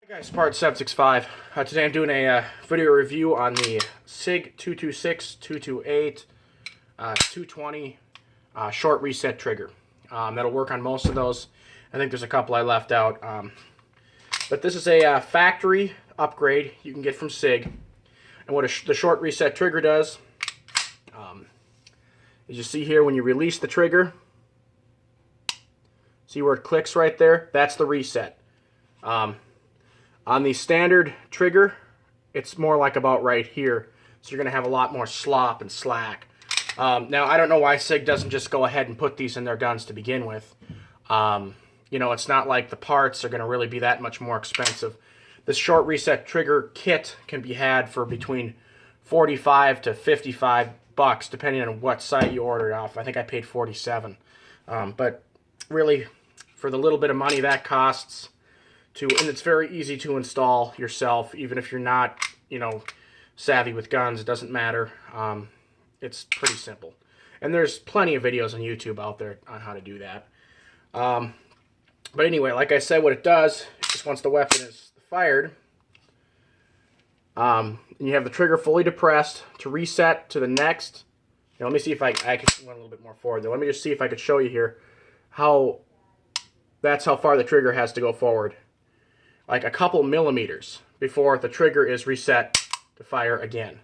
Hey guys, Spartan765. Today I'm doing a video review on the SIG 226, 228, 220 short reset trigger. That'll work on most of those. I think there's a couple I left out. But this is a factory upgrade you can get from SIG. And what the short reset trigger does, as you see here, when you release the trigger, see where it clicks right there? That's the reset. On the standard trigger, it's more like about right here. So you're going to have a lot more slop and slack. Now, I don't know why SIG doesn't just go ahead and put these in their guns to begin with. You know, it's not like the parts are going to really be that much more expensive. This short reset trigger kit can be had for between $45 to $55, depending on what site you order it off. I think I paid $47. But really, for the little bit of money that costs, and it's very easy to install yourself, even if you're not, you know, savvy with guns. It doesn't matter. It's pretty simple. And there's plenty of videos on YouTube out there on how to do that. But anyway, like I said, what it does is once the weapon is fired, and you have the trigger fully depressed to reset to the next. Let me see if I can went a little bit more forward there. Let me just see if I could show you here how that's how far the trigger has to go forward. Like a couple millimeters before the trigger is reset to fire again.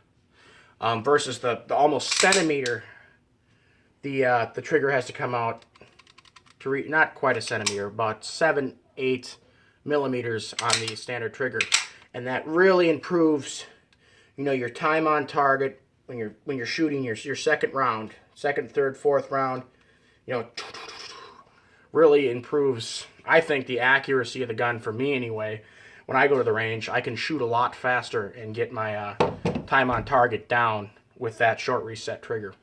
Versus the almost centimeter the trigger has to come out to not quite a centimeter, about 7-8 millimeters on the standard trigger. And that really improves, you know, your time on target when you're shooting your second round, second, third, fourth round. You know, really improves, I think, the accuracy of the gun for me anyway. When I go to the range, I can shoot a lot faster and get my time on target down with that short reset trigger.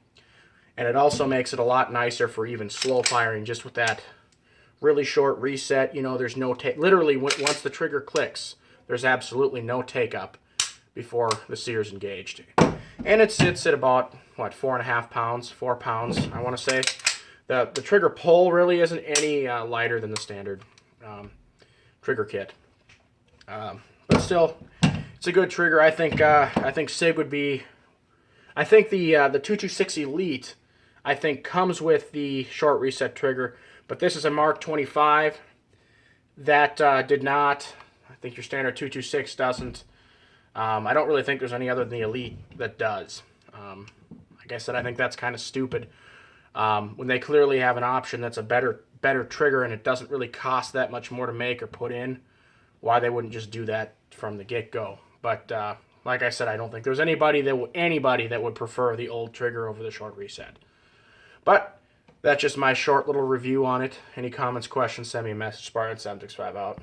And it also makes it a lot nicer for even slow firing, just with that really short reset. You know, there's no literally once the trigger clicks, there's absolutely no take up before the sear's engaged. And it sits at about, what, 4.5 pounds, 4 pounds, I want to say. The trigger pull really isn't any lighter than the standard trigger kit. But still, it's a good trigger. I think SIG would be. I think the 226 Elite, I think, comes with the short reset trigger, but this is a Mark 25 that did not. I think your standard 226 doesn't. I don't really think there's any other than the Elite that does. Like I said, I think that's kind of stupid. When they clearly have an option that's a better trigger and it doesn't really cost that much more to make or put in, why they wouldn't just do that from the get-go. But like I said, I don't think there's anybody that would prefer the old trigger over the short reset. But that's just my short little review on it. Any comments, questions, send me a message. Spartan765 out.